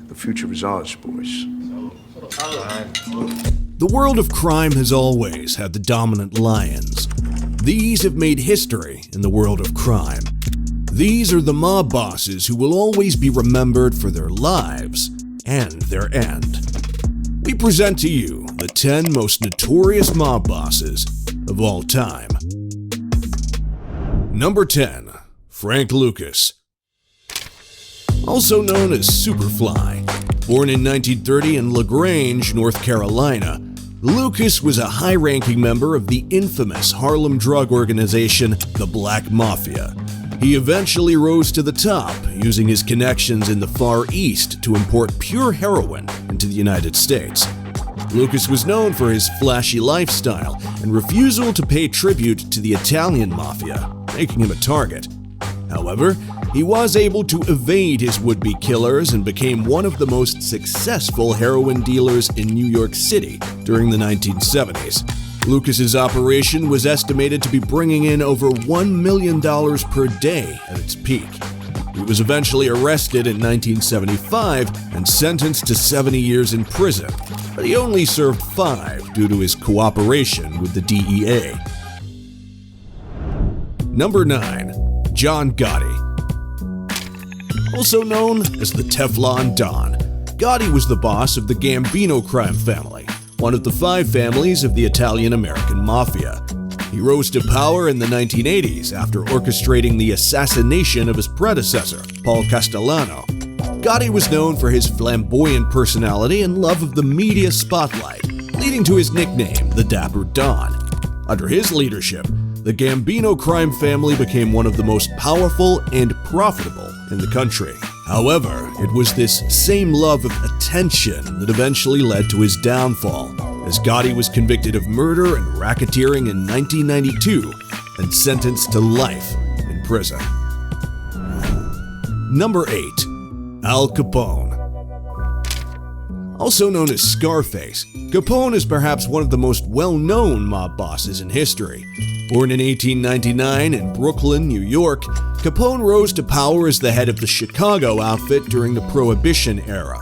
The future is ours, boys. The world of crime has always had the dominant lions. These have made history in the world of crime. These are the mob bosses who will always be remembered for their lives and their end. We present to you the 10 most notorious mob bosses of all time. Number 10. Frank Lucas. Also known as Superfly. Born in 1930 in LaGrange, North Carolina, Lucas was a high-ranking member of the infamous Harlem drug organization, the Black Mafia. He eventually rose to the top, using his connections in the Far East to import pure heroin into the United States. Lucas was known for his flashy lifestyle and refusal to pay tribute to the Italian Mafia, making him a target. However, he was able to evade his would-be killers and became one of the most successful heroin dealers in New York City during the 1970s. Lucas's operation was estimated to be bringing in over $1 million per day at its peak. He was eventually arrested in 1975 and sentenced to 70 years in prison, but he only served 5 due to his cooperation with the DEA. Number 9. John Gotti. Also known as the Teflon Don, Gotti was the boss of the Gambino crime family, one of the 5 families of the Italian-American Mafia. He rose to power in the 1980s after orchestrating the assassination of his predecessor, Paul Castellano. Gotti was known for his flamboyant personality and love of the media spotlight, leading to his nickname, the Dapper Don. Under his leadership, the Gambino crime family became one of the most powerful and profitable in the country. However, it was this same love of attention that eventually led to his downfall, as Gotti was convicted of murder and racketeering in 1992 and sentenced to life in prison. Number 8. Al Capone. Also known as Scarface, Capone is perhaps one of the most well-known mob bosses in history. Born in 1899 in Brooklyn, New York, Capone rose to power as the head of the Chicago outfit during the Prohibition era.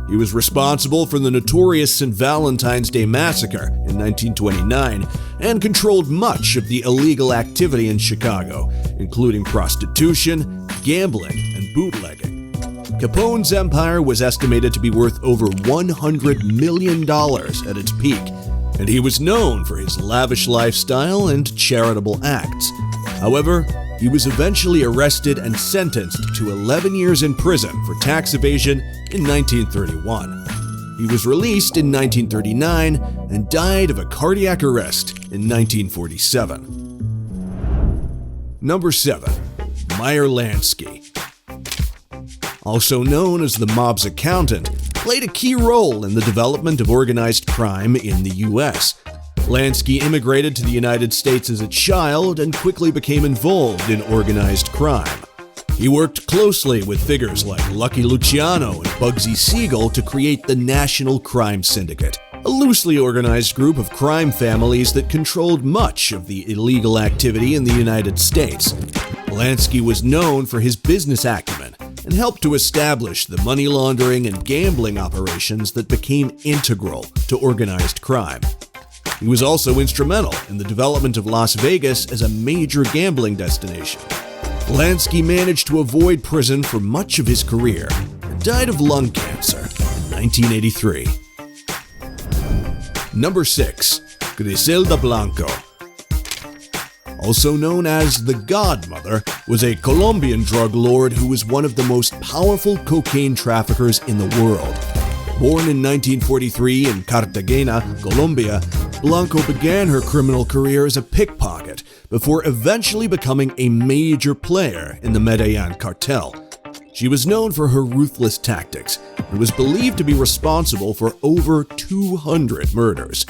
He was responsible for the notorious St. Valentine's Day Massacre in 1929 and controlled much of the illegal activity in Chicago, including prostitution, gambling, and bootlegging. Capone's empire was estimated to be worth over $100 million at its peak, and he was known for his lavish lifestyle and charitable acts. However, he was eventually arrested and sentenced to 11 years in prison for tax evasion in 1931. He was released in 1939 and died of a cardiac arrest in 1947. Number 7. Meyer Lansky. Also known as the mob's accountant, played a key role in the development of organized crime in the U.S. Lansky immigrated to the United States as a child and quickly became involved in organized crime. He worked closely with figures like Lucky Luciano and Bugsy Siegel to create the National Crime Syndicate, a loosely organized group of crime families that controlled much of the illegal activity in the United States. Lansky was known for his business acumen and helped to establish the money laundering and gambling operations that became integral to organized crime. He was also instrumental in the development of Las Vegas as a major gambling destination. Lansky managed to avoid prison for much of his career and died of lung cancer in 1983. Number 6. Griselda Blanco. Also known as the Godmother, was a Colombian drug lord who was one of the most powerful cocaine traffickers in the world. Born in 1943 in Cartagena, Colombia, Blanco began her criminal career as a pickpocket before eventually becoming a major player in the Medellin cartel. She was known for her ruthless tactics and was believed to be responsible for over 200 murders.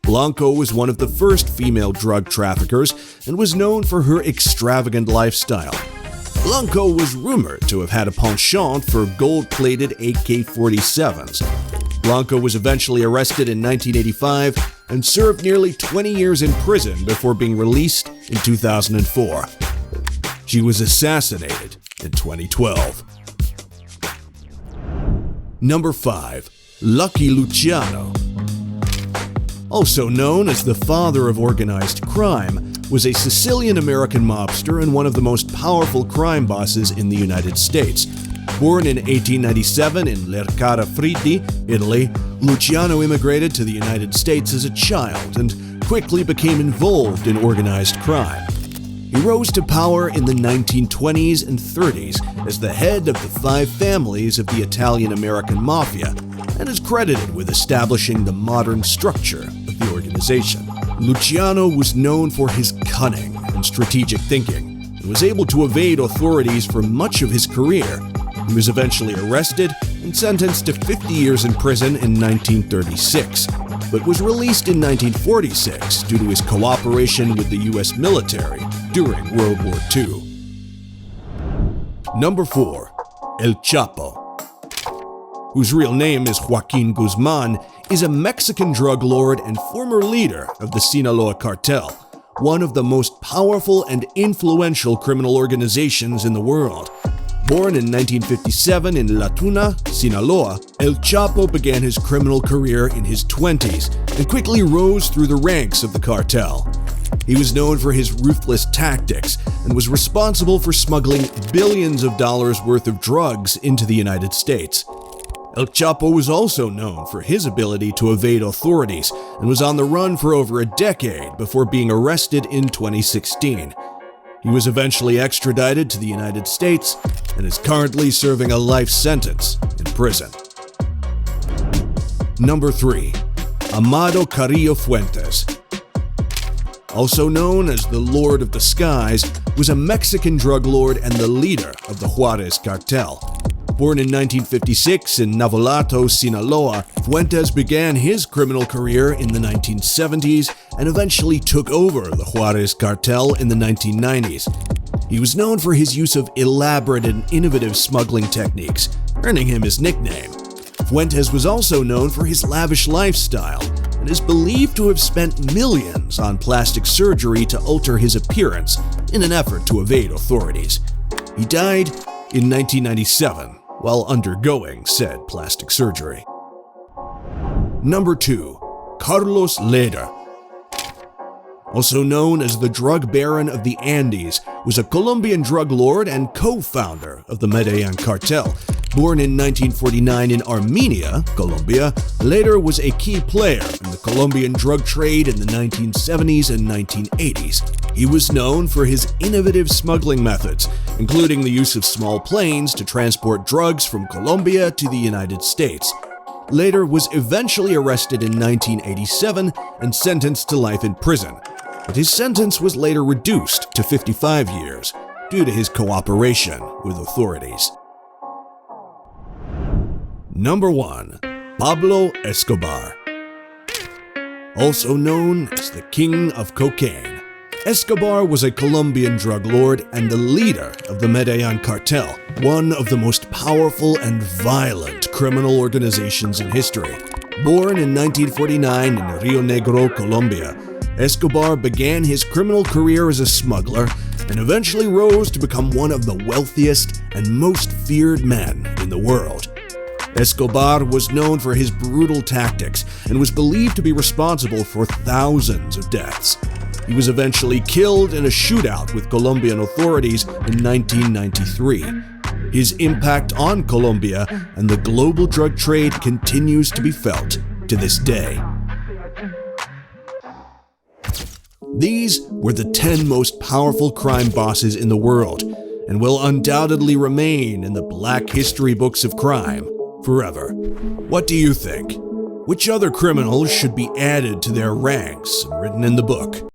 Blanco was one of the first female drug traffickers and was known for her extravagant lifestyle. Blanco was rumored to have had a penchant for gold-plated AK-47s. Blanco was eventually arrested in 1985 and served nearly 20 years in prison before being released in 2004. She was assassinated in 2012. Number 5. Lucky Luciano. Also known as the father of organized crime, was a Sicilian-American mobster and one of the most powerful crime bosses in the United States. Born in 1897 in Lercara Fritti, Italy, Luciano immigrated to the United States as a child and quickly became involved in organized crime. He rose to power in the 1920s and 30s as the head of the 5 families of the Italian-American Mafia and is credited with establishing the modern structure of the organization. Luciano was known for his cunning and strategic thinking and was able to evade authorities for much of his career. He was eventually arrested and sentenced to 50 years in prison in 1936, but was released in 1946 due to his cooperation with the U.S. military during World War II. Number 4. El Chapo, whose real name is Joaquin Guzman, is a Mexican drug lord and former leader of the Sinaloa cartel, one of the most powerful and influential criminal organizations in the world. Born in 1957 in La Tuna, Sinaloa, El Chapo began his criminal career in his 20s and quickly rose through the ranks of the cartel. He was known for his ruthless tactics and was responsible for smuggling billions of dollars worth of drugs into the United States. El Chapo was also known for his ability to evade authorities and was on the run for over a decade before being arrested in 2016. He was eventually extradited to the United States and is currently serving a life sentence in prison. Number 3. Amado Carrillo Fuentes, also known as the Lord of the Skies, was a Mexican drug lord and the leader of the Juarez cartel. Born in 1956 in Navolato, Sinaloa, Fuentes began his criminal career in the 1970s and eventually took over the Juarez cartel in the 1990s. He was known for his use of elaborate and innovative smuggling techniques, earning him his nickname. Fuentes was also known for his lavish lifestyle and is believed to have spent millions on plastic surgery to alter his appearance in an effort to evade authorities. He died in 1997 while undergoing said plastic surgery. Number 2. Carlos Leder, also known as the Drug Baron of the Andes, was a Colombian drug lord and co-founder of the Medellin cartel. Born in 1949 in Armenia, Colombia, Leder was a key player in the Colombian drug trade in the 1970s and 1980s. He was known for his innovative smuggling methods, including the use of small planes to transport drugs from Colombia to the United States. Leder was eventually arrested in 1987 and sentenced to life in prison, but his sentence was later reduced to 55 years due to his cooperation with authorities. Number 1. Pablo Escobar, also known as the King of Cocaine. Escobar was a Colombian drug lord and the leader of the Medellin cartel, one of the most powerful and violent criminal organizations in history. Born in 1949 in Rio Negro, Colombia, Escobar began his criminal career as a smuggler and eventually rose to become one of the wealthiest and most feared men in the world. Escobar was known for his brutal tactics and was believed to be responsible for thousands of deaths. He was eventually killed in a shootout with Colombian authorities in 1993. His impact on Colombia and the global drug trade continues to be felt to this day. These were the 10 most powerful crime bosses in the world and will undoubtedly remain in the Black History books of crime forever. What do you think? Which other criminals should be added to their ranks and written in the book?